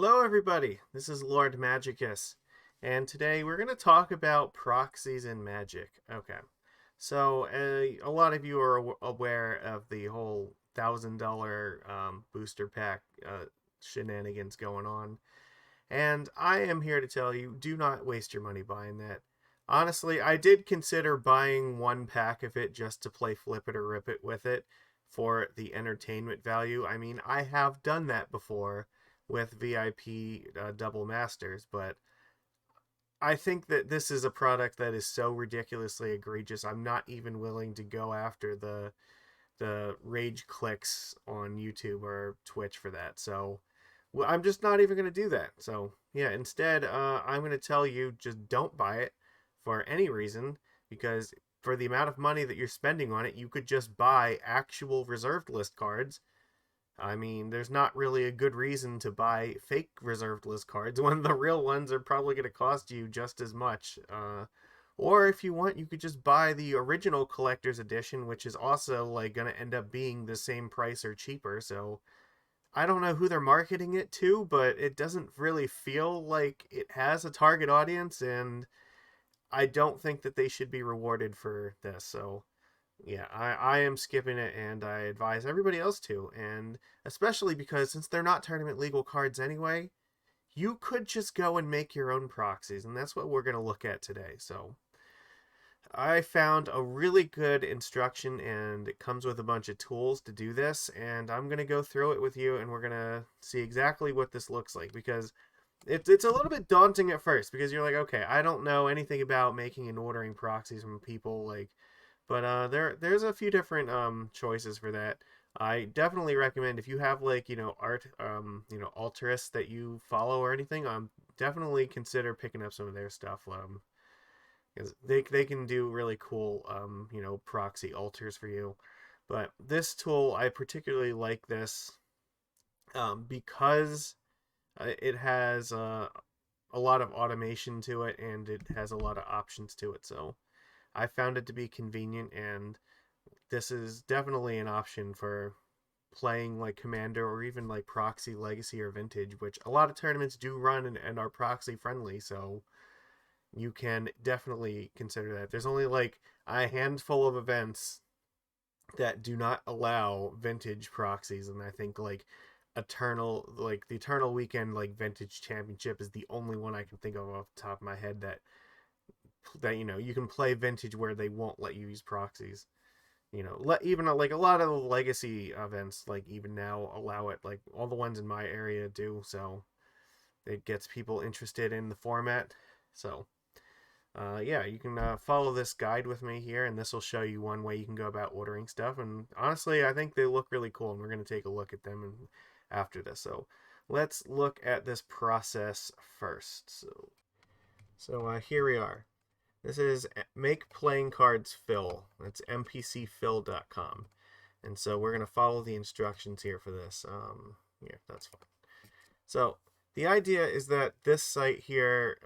Hello everybody, this is Lord Magicus, and today we're going to talk about proxies in Magic. Okay, so a lot of you are aware of the whole $1,000 booster pack shenanigans going on, and I am here to tell you, do not waste your money buying that. Honestly, I did consider buying one pack of it just to play Flip It or Rip It with it for the entertainment value. I mean, I have done that before with VIP double masters, but I think that this is a product that is so ridiculously egregious. I'm not even willing to go after the rage clicks on YouTube or Twitch for that. So I'm just not even going to do that. So yeah, instead, I'm going to tell you just don't buy it for any reason, because for the amount of money that you're spending on it, you could just buy actual reserved list cards. I mean, there's not really a good reason to buy fake reserved list cards when the real ones are probably going to cost you just as much. Or if you want, you could just buy the original collector's edition, which is also like going to end up being the same price or cheaper. So I don't know who they're marketing it to, but it doesn't really feel like it has a target audience, and I don't think that they should be rewarded for this. So yeah, I am skipping it, and I advise everybody else to. And especially because since they're not tournament legal cards anyway, you could just go and make your own proxies, and that's what we're going to look at today. So I found a really good instruction, and it comes with a bunch of tools to do this, and I'm going to go through it with you, and we're going to see exactly what this looks like, because it's a little bit daunting at first, because you're like, okay, I don't know anything about making and ordering proxies from people, like, but there's a few different choices for that. I definitely recommend, if you have like art altruists that you follow or anything, definitely consider picking up some of their stuff. 'Cause they can do really cool proxy alters for you. But this tool, I particularly like this because it has a lot of automation to it, and it has a lot of options to it. So I found it to be convenient, and this is definitely an option for playing like Commander or even like Proxy, Legacy, or Vintage, which a lot of tournaments do run and are proxy friendly. So you can definitely consider that. There's only like a handful of events that do not allow Vintage proxies, and I think like the Eternal Weekend like Vintage Championship is the only one I can think of off the top of my head that you can play Vintage where they won't let you use proxies. Even like a lot of the legacy events, like even now allow it. Like all the ones in my area do, so it gets people interested in the format. So yeah, you can follow this guide with me here, and this will show you one way you can go about ordering stuff. And honestly, I think they look really cool, and we're going to take a look at them after this. So let's look at this process first. So here we are. This is Make Playing Cards Fill. That's MPCFill.com. And so we're going to follow the instructions here for this. Yeah, that's fine. So the idea is that this site here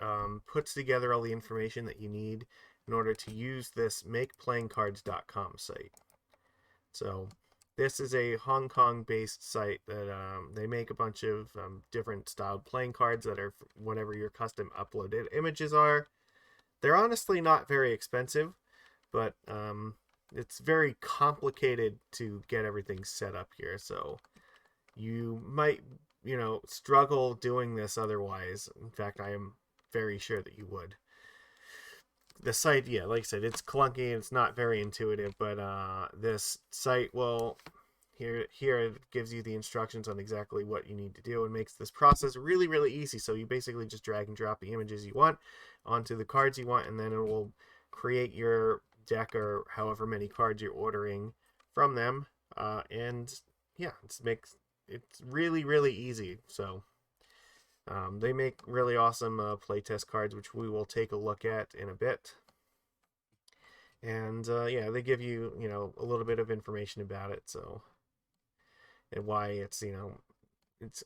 puts together all the information that you need in order to use this MakePlayingCards.com site. So this is a Hong Kong-based site that they make a bunch of different styled playing cards that are whatever your custom uploaded images are. They're honestly not very expensive, but it's very complicated to get everything set up here. So you might, struggle doing this otherwise. In fact, I am very sure that you would. The site, yeah, like I said, it's clunky and it's not very intuitive, but this site will here it gives you the instructions on exactly what you need to do and makes this process really, really easy. So you basically just drag and drop the images you want onto the cards you want, and then it will create your deck or however many cards you're ordering from them. And yeah, it's really, really easy. So they make really awesome playtest cards, which we will take a look at in a bit. And yeah, they give you a little bit of information about it. So and why it's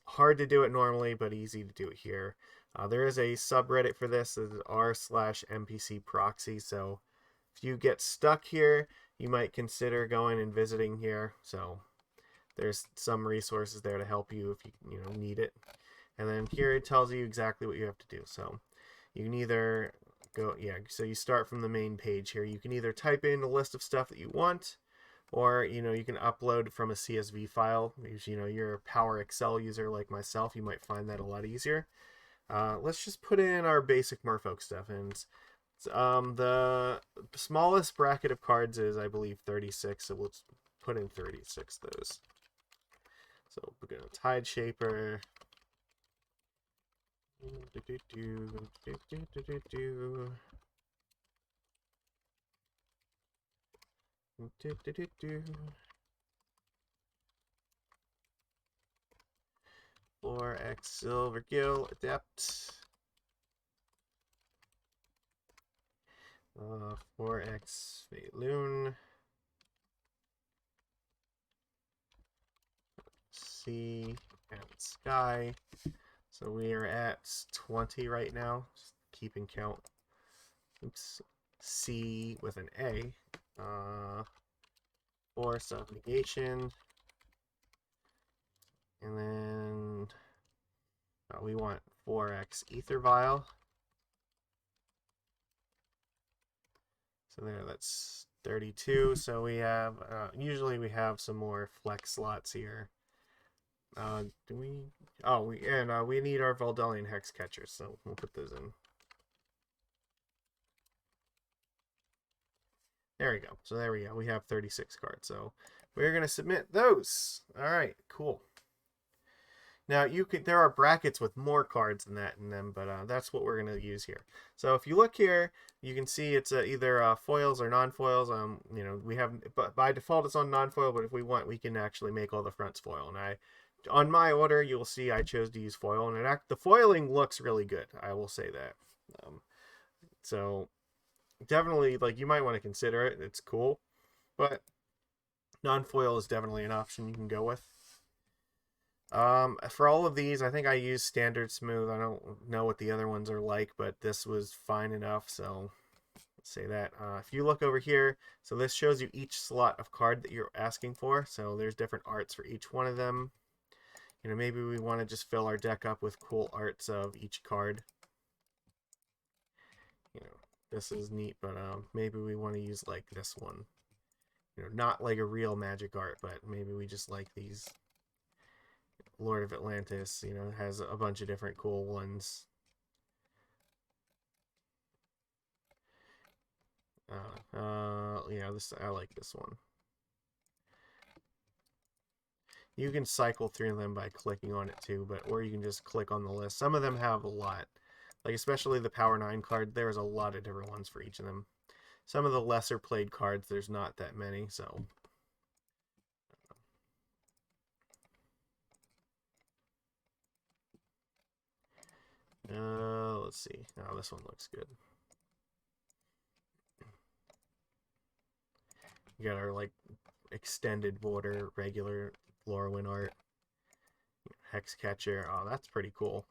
hard to do it normally, but easy to do it here. There is a subreddit for this. This is r/MPC proxy. So if you get stuck here, you might consider going and visiting here. So there's some resources there to help you if you need it. And then here it tells you exactly what you have to do. So you can either go, yeah, so you start from the main page here. You can either type in a list of stuff that you want, or, you know, you can upload from a CSV file. If, you know, you're a Power Excel user like myself, you might find that a lot easier. Let's just put in our basic Merfolk stuff. And the smallest bracket of cards is, I believe, 36. So let's put in 36 of those. So we're going to Tide Shaper. X Silver Gill Adept. 4X Loon. Sea and Sky. So we are at 20 right now, just keeping count. Oops. C with an A. Force of Negation. And then we want 4X Ether Vial. So there, that's 32. So we have, usually we have some more flex slots here. Do we? Oh, we need our Valdelian Hex Catchers, so we'll put those in. There we go. So there we go. We have 36 cards. So we're gonna submit those. All right, cool. Now there are brackets with more cards than that in them, but that's what we're gonna use here. So if you look here, you can see it's either foils or non-foils. You know, we have, but by default it's on non-foil, but if we want, we can actually make all the fronts foil. And on my order, you'll see I chose to use foil, and the foiling looks really good. I will say that. So definitely, like, you might want to consider it. It's cool, but non-foil is definitely an option you can go with. For all of these, I think I use standard smooth. I don't know what the other ones are like, but this was fine enough, so let's say that. If you look over here, so this shows you each slot of card that you're asking for. So there's different arts for each one of them. You know, maybe we want to just fill our deck up with cool arts of each card. You know, this is neat, but maybe we want to use like this one. You know, not like a real magic art, but maybe we just like these. Lord of Atlantis, you know, has a bunch of different cool ones. Yeah, I like this one. You can cycle through them by clicking on it too, or you can just click on the list. Some of them have a lot, like especially the Power 9 card. There's a lot of different ones for each of them. Some of the lesser played cards, there's not that many, so. Let's see. Oh, this one looks good. You got our like extended border, regular Lorwyn art, Hex Catcher. Oh, that's pretty cool.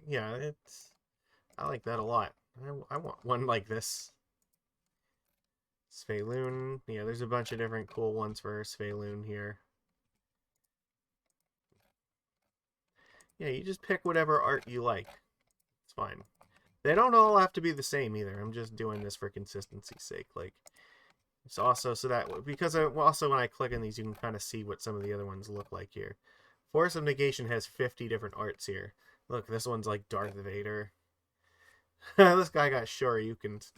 Yeah, I like that a lot. I want one like this. Sphaloon. Yeah, there's a bunch of different cool ones for Sphaloon here. Yeah, you just pick whatever art you like. It's fine. They don't all have to be the same either. I'm just doing this for consistency's sake. Like, it's also so that, because also when I click on these, you can kind of see what some of the other ones look like here. Force of Negation has 50 different arts here. Look, this one's like Darth Vader. This guy got Shoryuken.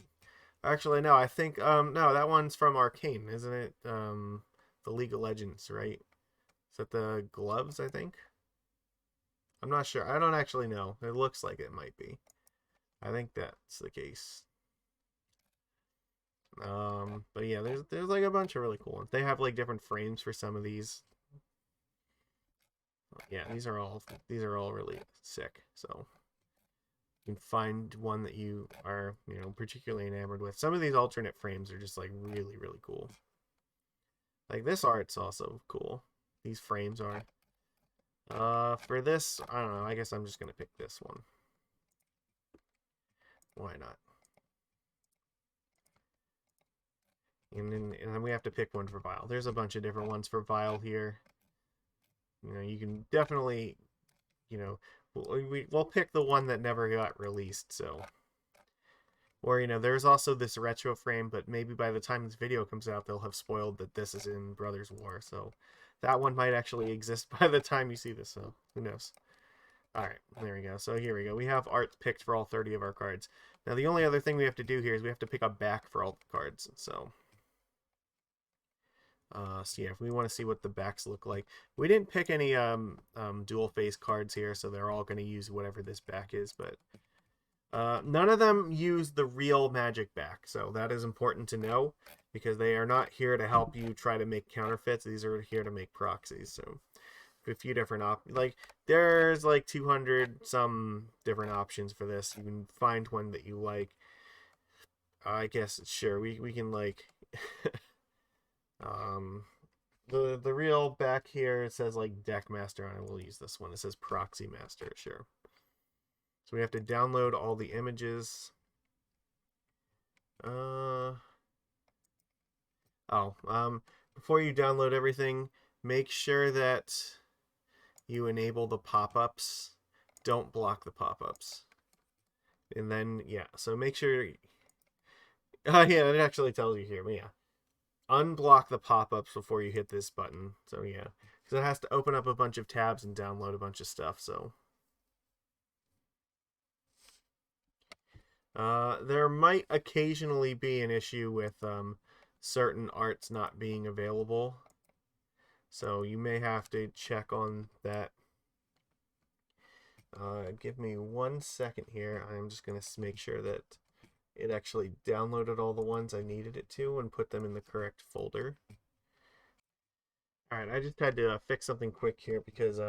Actually, no, I think, no, that one's from Arcane, isn't it? The League of Legends, right? Is that the gloves, I think? I'm not sure. I don't actually know. It looks like it might be. I think that's the case. But yeah, there's like a bunch of really cool ones. They have like different frames for some of these. Yeah, these are all really sick. So you can find one that you are, you know, particularly enamored with. Some of these alternate frames are just like really, really cool. Like this art's also cool. These frames are. For this, I don't know. I guess I'm just gonna pick this one. Why not? And then we have to pick one for Vile. There's a bunch of different ones for Vile here. You know, you can definitely, you know, we'll pick the one that never got released. So, or there's also this retro frame, but maybe by the time this video comes out, they'll have spoiled that this is in Brothers War. So that one might actually exist by the time you see this. So who knows? All right, there we go. So here we go. We have art picked for all 30 of our cards. Now the only other thing we have to do here is we have to pick a back for all the cards. So yeah, if we want to see what the backs look like, we didn't pick any dual face cards here, so they're all going to use whatever this back is. But none of them use the real Magic back, so that is important to know because they are not here to help you try to make counterfeits. These are here to make proxies. So a few different there's like 200 some different options for this. You can find one that you like. I guess sure we can like the real back here, it says like Deck Master on it. We'll use this one. It says Proxy Master, sure. So we have to download all the images. Before you download everything, make sure that you enable the pop-ups. Don't block the pop-ups. And then, yeah, so make sure... yeah, it actually tells you here, but yeah. Unblock the pop-ups before you hit this button. So, yeah. Because it has to open up a bunch of tabs and download a bunch of stuff, so... there might occasionally be an issue with certain arts not being available. So you may have to check on that. Give me 1 second here. I'm just going to make sure that it actually downloaded all the ones I needed it to and put them in the correct folder. Alright, I just had to fix something quick here because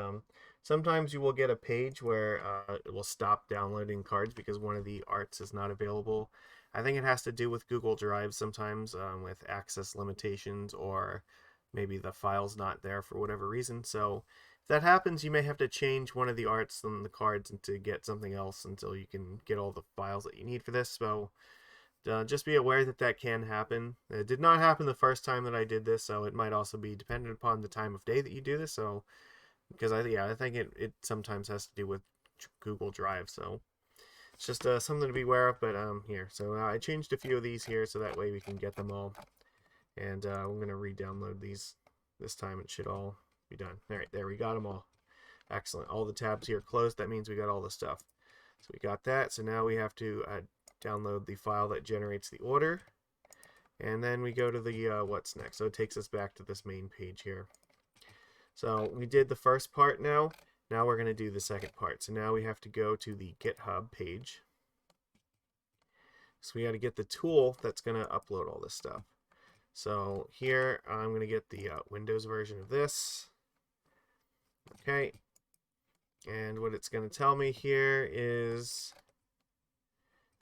sometimes you will get a page where it will stop downloading cards because one of the arts is not available. I think it has to do with Google Drive sometimes with access limitations, or maybe the file's not there for whatever reason. So if that happens, you may have to change one of the arts and the cards to get something else until you can get all the files that you need for this. So just be aware that that can happen. It did not happen the first time that I did this, so it might also be dependent upon the time of day that you do this. So, because I think it sometimes has to do with Google Drive. So it's just something to be aware of. But here, so I changed a few of these here, so that way we can get them all. And I'm gonna re-download these this time. It should all be done. All right, there we got them all. Excellent. All the tabs here closed. That means we got all the stuff. So we got that. So now we have to download the file that generates the order, and then we go to the what's next. So it takes us back to this main page here. So we did the first part. Now we're going to do the second part. So now we have to go to the GitHub page. So we got to get the tool that's going to upload all this stuff. So here I'm going to get the Windows version of this. Okay, and what it's going to tell me here is,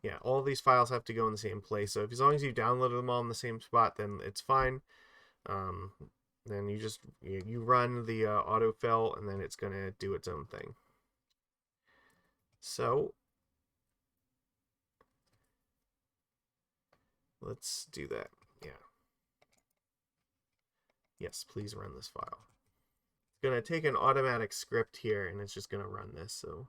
yeah, all these files have to go in the same place. So as long as you downloaded them all in the same spot, then it's fine. Then you just you run the autofill, and then it's going to do its own thing. So let's do that. Yeah. Yes, please run this file. It's going to take an automatic script here, and it's just going to run this. So.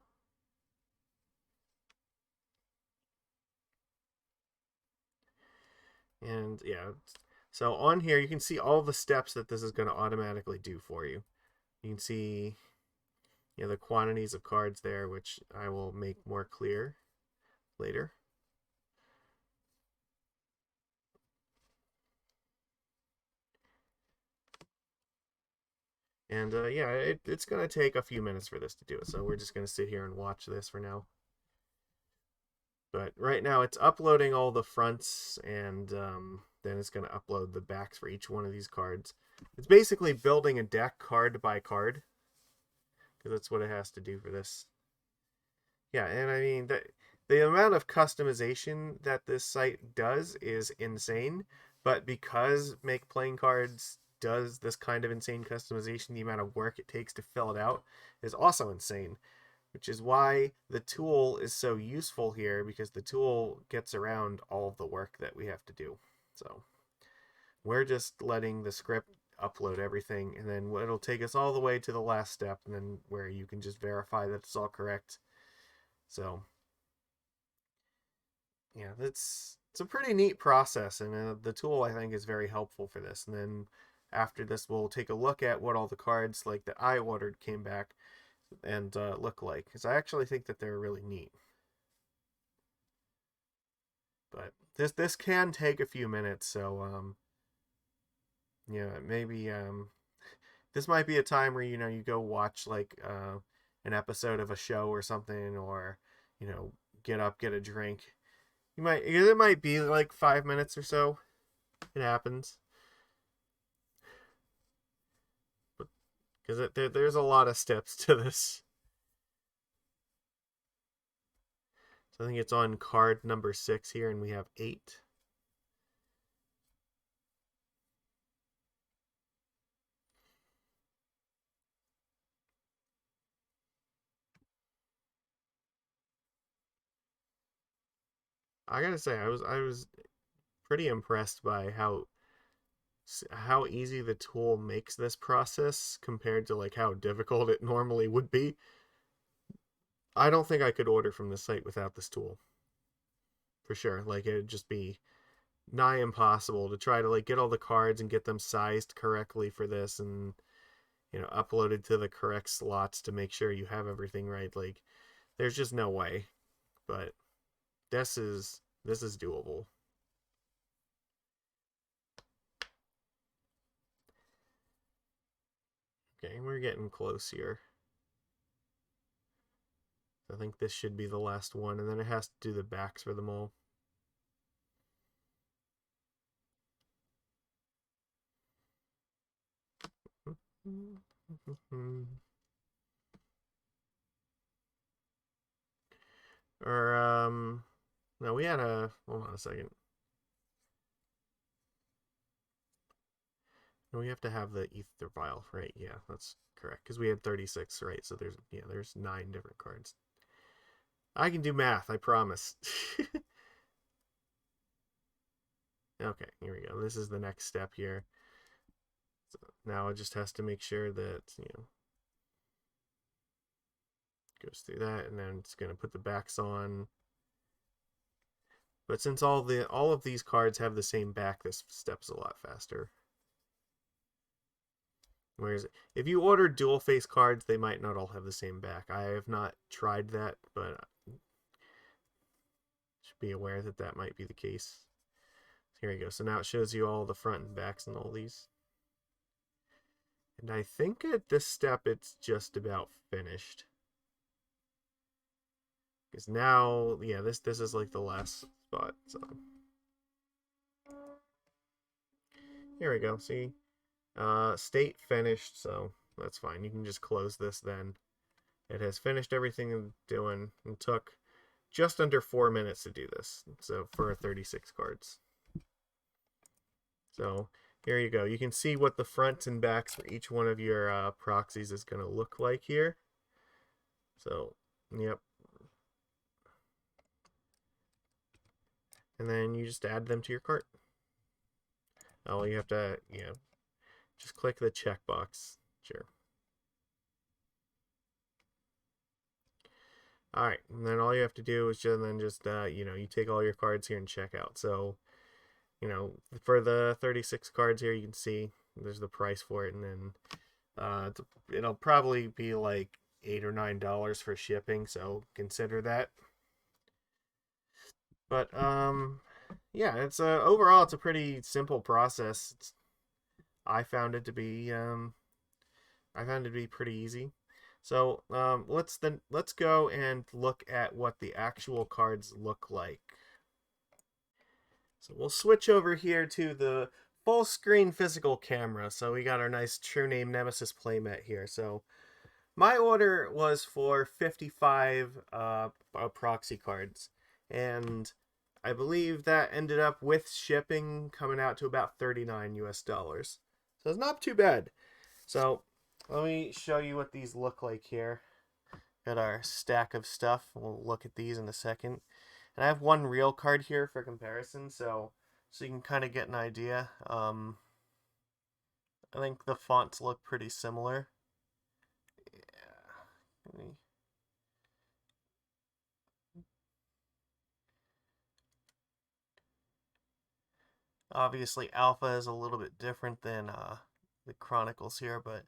And yeah, so on here you can see all the steps that this is going to automatically do for you. You can see the quantities of cards there, which I will make more clear later. And yeah, it's going to take a few minutes for this to do it, so we're just going to sit here and watch this for now. But right now it's uploading all the fronts, and then it's going to upload the backs for each one of these cards. It's basically building a deck card by card, because that's what it has to do for this. Yeah, and I mean, the amount of customization that this site does is insane, but because Make Playing Cards does this kind of insane customization, the amount of work it takes to fill it out is also insane. Which is why the tool is so useful here, because the tool gets around all of the work that we have to do. So we're just letting the script upload everything, and then it'll take us all the way to the last step, and then where you can just verify that it's all correct. So yeah, it's a pretty neat process, and the tool I think is very helpful for this. And then after this, we'll take a look at what all the cards like that I ordered came back and look like, because I actually think that they're really neat. But this can take a few minutes, so yeah, maybe this might be a time where you go watch like an episode of a show or something, or get up, get a drink. It might be like 5 minutes or so. It happens, but because there's a lot of steps to this. So I think it's on card number 6 here, and we have 8. I gotta say, I was pretty impressed by how easy the tool makes this process compared to like how difficult it normally would be. I don't think I could order from the site without this tool. For sure. Like it'd just be nigh impossible to try to like get all the cards and get them sized correctly for this, and uploaded to the correct slots to make sure you have everything right. Like there's just no way. But this is doable. Okay, we're getting close here. I think this should be the last one, and then it has to do the backs for them all. Or no, we had a hold on a second. No, we have to have the ether vial, right? Yeah, that's correct, because we had 36, right? So there's 9 different cards. I can do math, I promise. Okay, here we go. This is the next step here. So now it just has to make sure that goes through that, and then it's going to put the backs on. But since all of these cards have the same back, this step's a lot faster. Whereas if you order dual face cards, they might not all have the same back. I have not tried that, but should be aware that that might be the case. Here we go. So now it shows you all the front and backs and all these. And I think at this step it's just about finished. Because now, yeah, this is like the last spot. So here we go. See, state finished. So that's fine. You can just close this then. It has finished everything it's doing, and took just under 4 minutes to do this. So for 36 cards. So here you go. You can see what the fronts and backs for each one of your proxies is going to look like here. So, yep. And then you just add them to your cart. Oh, you have to, just click the checkbox. Sure. All right, and then all you have to do is just you take all your cards here and check out. So, for the 36 cards here, you can see there's the price for it, and then it'll probably be like $8 or $9 for shipping. So consider that. But yeah, it's overall it's a pretty simple process. I found it to be pretty easy. So let's go and look at what the actual cards look like. So we'll switch over here to the full screen physical camera. So we got our nice True Name Nemesis playmat here. So my order was for 55 proxy cards, and I believe that ended up with shipping coming out to about 39 US dollars. So it's not too bad. So let me show you what these look like here. Got our stack of stuff. We'll look at these in a second. And I have one real card here for comparison, so you can kind of get an idea. I think the fonts look pretty similar. Yeah. Obviously, Alpha is a little bit different than the Chronicles here, but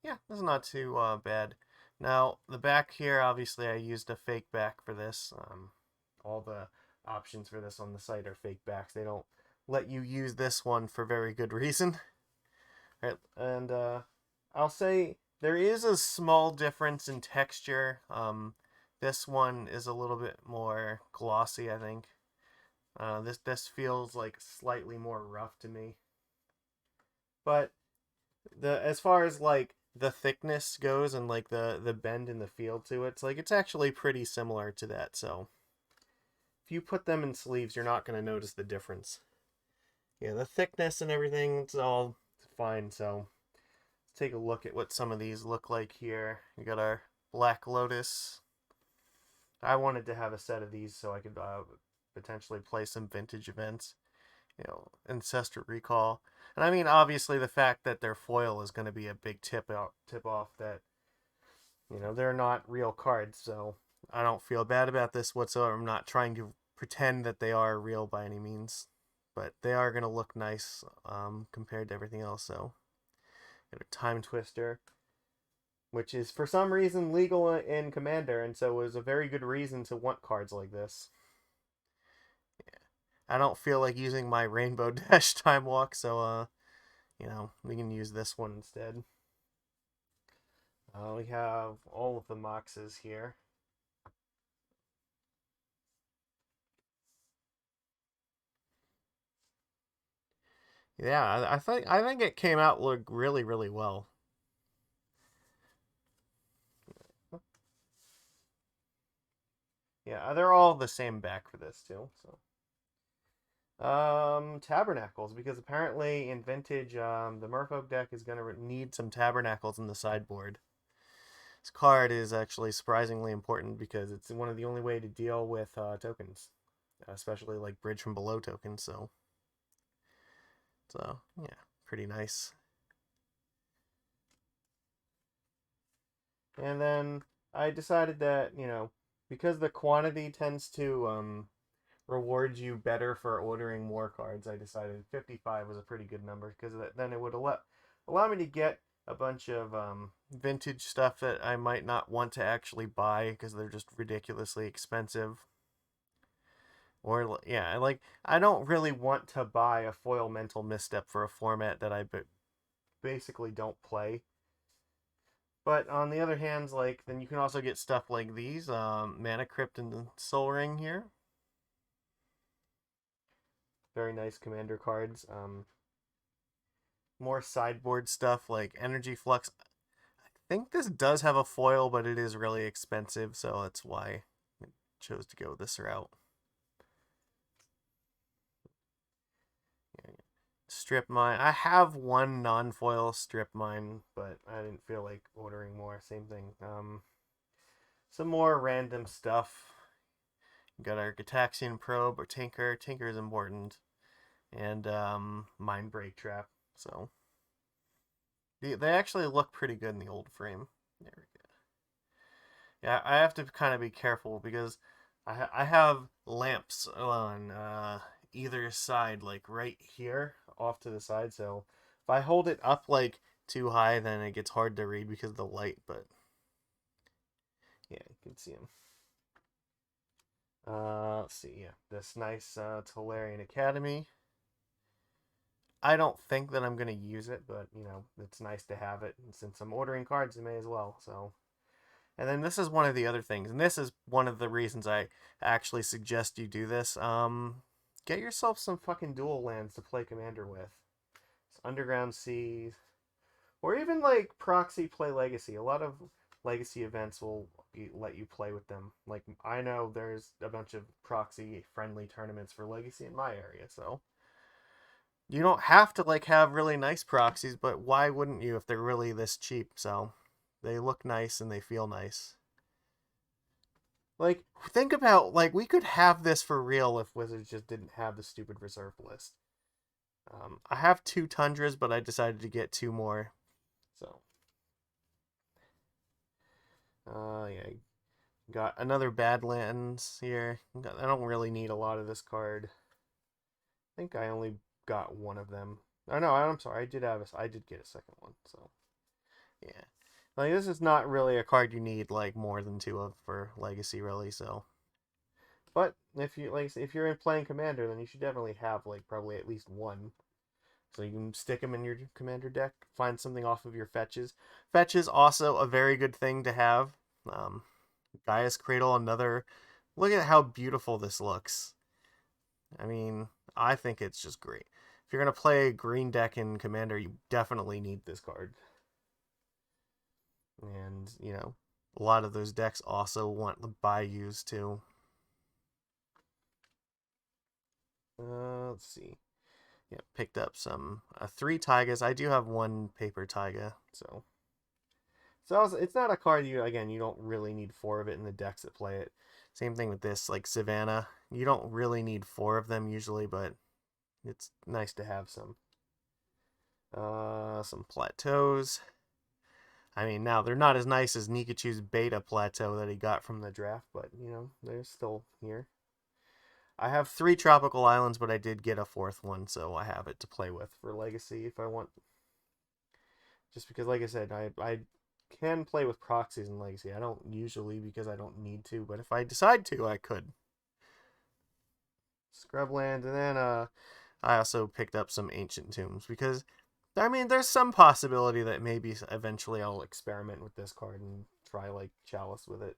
yeah, this is not too bad. Now, the back here, obviously, I used a fake back for this. All the options for this on the site are fake backs. They don't let you use this one for very good reason. Right, and I'll say there is a small difference in texture. This one is a little bit more glossy, I think. This feels like slightly more rough to me. But the as far as like the thickness goes and like the bend and the feel to it, it's actually pretty similar to that. So if you put them in sleeves, you're not going to notice the difference. Yeah, the thickness and everything, it's all fine. So let's take a look at what some of these look like here. We got our Black Lotus. I wanted to have a set of these so I could potentially play some vintage events. Ancestral Recall. And I mean, obviously, the fact that their foil is going to be a big tip off that they're not real cards. So I don't feel bad about this whatsoever. I'm not trying to pretend that they are real by any means, but they are going to look nice compared to everything else. So got a Time Twister, which is for some reason legal in Commander, and so it was a very good reason to want cards like this. I don't feel like using my Rainbow Dash Time Walk, so we can use this one instead. We have all of the Moxes here. Yeah, I think it came out look really really well. Yeah, they're all the same back for this too. So Tabernacles, because apparently in Vintage, the Merfolk deck is gonna need some Tabernacles in the sideboard. This card is actually surprisingly important because it's one of the only way to deal with tokens, especially like bridge from below tokens. So yeah, pretty nice. And then I decided that because the quantity tends to reward you better for ordering more cards, I decided 55 was a pretty good number because then it would allow me to get a bunch of vintage stuff that I might not want to actually buy because they're just ridiculously expensive. Or yeah, like I don't really want to buy a foil Mental Misstep for a format that I basically don't play. But on the other hand, like then you can also get stuff like these, Mana Crypt and Soul Ring here. Very nice commander cards. More sideboard stuff like Energy Flux. I think this does have a foil, but it is really expensive, so that's why I chose to go this route. Strip Mine. I have one non-foil Strip Mine, but I didn't feel like ordering more. Same thing. Some more random stuff. We got our Gitaxian Probe or Tinker. Tinker is important. And Mind Break Trap. So they actually look pretty good in the old frame. There we go. Yeah, I have to kind of be careful because I have lamps on either side, like right here off to the side. So if I hold it up like too high, then it gets hard to read because of the light. But yeah, you can see them. Let's see. Yeah, this nice Tolarian Academy. I don't think that I'm gonna use it, but it's nice to have it. And since I'm ordering cards, I may as well. So, and then this is one of the other things, and this is one of the reasons I actually suggest you do this. Get yourself some fucking dual lands to play Commander with. It's Underground Sea, or even like Proxy play Legacy. A lot of Legacy events will let you play with them. Like I know there's a bunch of Proxy friendly tournaments for Legacy in my area, so you don't have to like have really nice proxies, but why wouldn't you if they're really this cheap? So they look nice and they feel nice. Like think about like we could have this for real if Wizards just didn't have the stupid reserve list. I have 2 Tundras, but I decided to get 2 more. So, yeah, got another Badlands here. I don't really need a lot of this card. I think I only got one of them. Oh no, I'm sorry. I did get a second one. So yeah, like this is not really a card you need like more than 2 of for Legacy, really. So, but if you're playing Commander, then you should definitely have like probably at least one. So you can stick them in your Commander deck. Find something off of your fetches. Fetch is also a very good thing to have. Um, Gaia's Cradle, another. Look at how beautiful this looks. I mean, I think it's just great. If you're gonna play a green deck in Commander, you definitely need this card. And a lot of those decks also want the Bayous too. Let's see. Yeah, picked up some 3 Taigas. I do have 1 paper Taiga, so it's not a card you don't really need 4 of it in the decks that play it. Same thing with this, like Savannah. You don't really need 4 of them usually, but it's nice to have some. Some plateaus. I mean, now they're not as nice as Nikachu's beta plateau that he got from the draft, but they're still here. I have 3 tropical islands, but I did get a 4th one, so I have it to play with for Legacy if I want. Just because, like I said, I can play with proxies in Legacy. I don't usually because I don't need to, but if I decide to, I could. Scrubland, and then I also picked up some ancient tombs because I mean, there's some possibility that maybe eventually I'll experiment with this card and try like Chalice with it.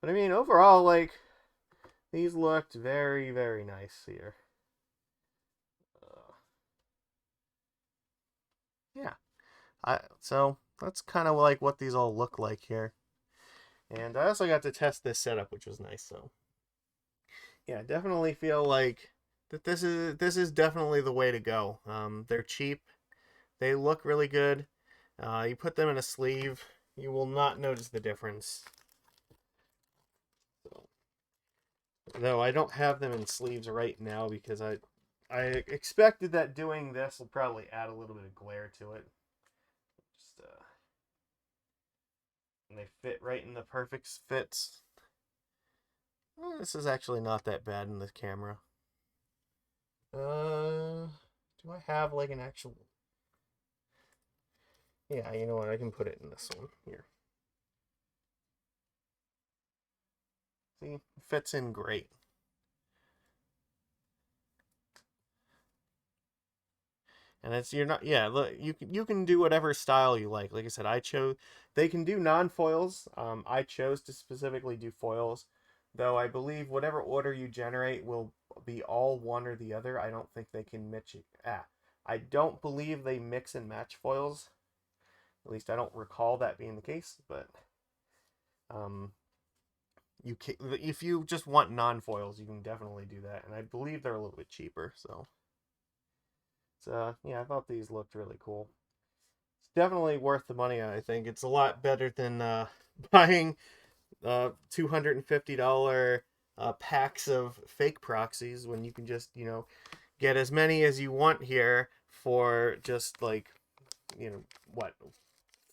But I mean, overall, like these looked very, very nice here. Yeah, so that's kind of like what these all look like here. And I also got to test this setup, which was nice. So yeah, definitely feel like that this is definitely the way to go. They're cheap. They look really good. You put them in a sleeve, you will not notice the difference. So, though I don't have them in sleeves right now because I expected that doing this will probably add a little bit of glare to it. Just and they fit right in the perfect fits. Well, this is actually not that bad in the camera. Do I have like an actual? Yeah, you know what? I can put it in this one here. See, fits in great. And it's you're not yeah look, you can do whatever style you like. Like I said, I chose they can do non-foils. I chose to specifically do foils, though I believe whatever order you generate will be all one or the other. I don't think they can mix it. I don't believe they mix and match foils. At least I don't recall that being the case. But um, you can, if you just want non-foils, you can definitely do that. And I believe they're a little bit cheaper. So yeah, I thought these looked really cool. Definitely worth the money. I think it's a lot better than buying $250 packs of fake proxies when you can just get as many as you want here for just like what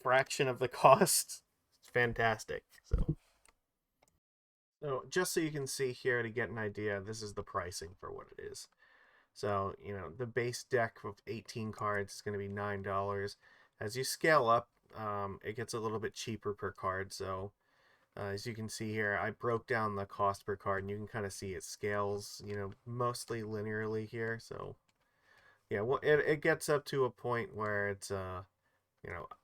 fraction of the cost. It's fantastic. So just so you can see here to get an idea, this is the pricing for what it is. So, the base deck of 18 cards is going to be $9. As you scale up, it gets a little bit cheaper per card. So, as you can see here, I broke down the cost per card, and you can kind of see it scales, mostly linearly here. So, yeah, well, it gets up to a point where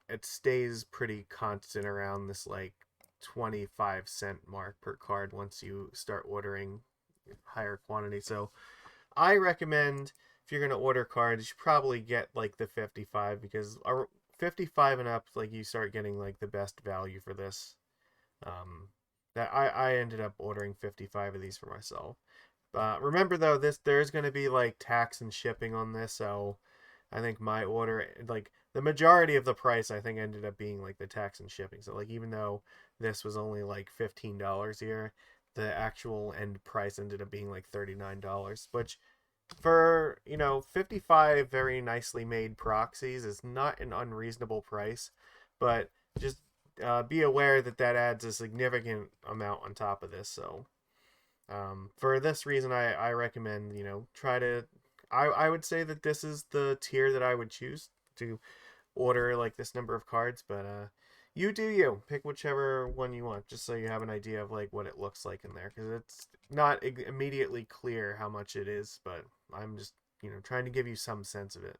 it stays pretty constant around this like 25-cent mark per card once you start ordering higher quantity. So, I recommend if you're gonna order cards, you should probably get like the 55 because 55 and up, like you start getting like the best value for this. Um, that I ended up ordering 55 of these for myself. Remember though, there is gonna be like tax and shipping on this, so I think my order like the majority of the price I think ended up being like the tax and shipping. So like even though this was only like $15 here, the actual end price ended up being like $39, which For, 55 very nicely made proxies is not an unreasonable price, but just be aware that that adds a significant amount on top of this. So for this reason, I recommend, try to. I would say that this is the tier that I would choose to order like this number of cards, but you do you. Pick whichever one you want, just so you have an idea of like what it looks like in there, because it's not immediately clear how much it is, but I'm just trying to give you some sense of it.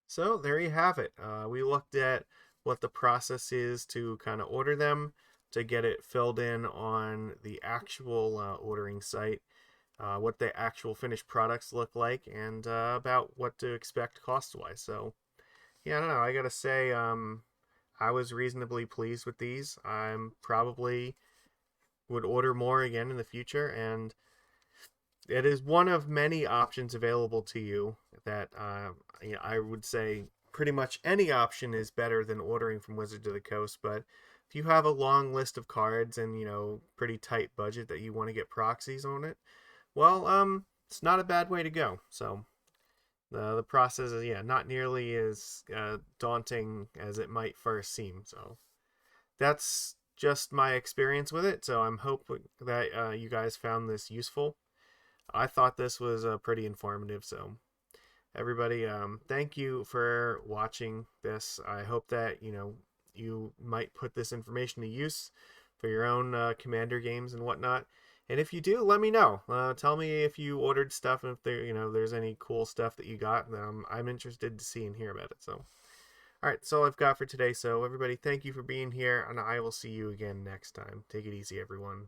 So there you have it. We looked at what the process is to kind of order them, to get it filled in on the actual ordering site, what the actual finished products look like, and about what to expect cost wise. So yeah, I don't know. I gotta say, I was reasonably pleased with these. I'm probably would order more again in the future, and it is one of many options available to you that I would say pretty much any option is better than ordering from Wizards of the Coast. But if you have a long list of cards and pretty tight budget that you want to get proxies on it, well, it's not a bad way to go. So the process is not nearly as daunting as it might first seem. So that's just my experience with it. So I'm hoping that you guys found this useful. I thought this was pretty informative. So everybody, thank you for watching this. I hope that you might put this information to use for your own commander games and whatnot. And if you do, let me know. Tell me if you ordered stuff and if there's any cool stuff that you got. I'm interested to see and hear about it. So, all right, that's all I've got for today. So, everybody, thank you for being here, and I will see you again next time. Take it easy, everyone.